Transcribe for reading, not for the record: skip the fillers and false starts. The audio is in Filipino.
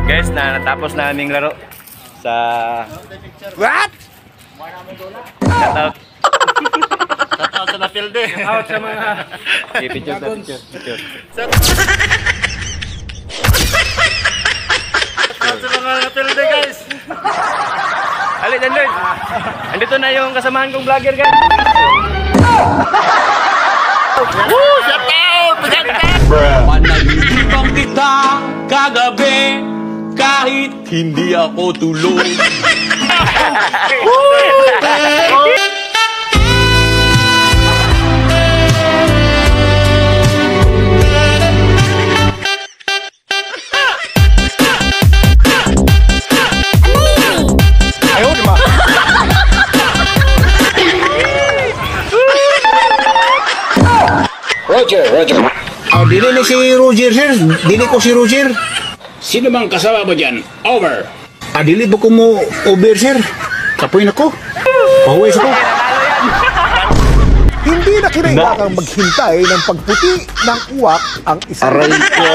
Guys, natapos na aming laro sa... What? Shoutout. Shoutout sa napilde. Shoutout sa mga... Picture. Shoutout sa mga napilde, guys. Alit, Android. Andito na yung kasamahan kong vlogger, guys. Woo! Shoutout! Panaginipang kita kagabi kahit hindi ako tulog. Roger. Dili ni si Roger, sir. Dili ko si Roger. Sino bang kasama mo dyan? Over. Dili ba ko mo over, sir? Kapoy na ko. Pahuwis ako. Hindi na kinailangang maghintay ng pagputi ng uwak ang isang... Aray ko.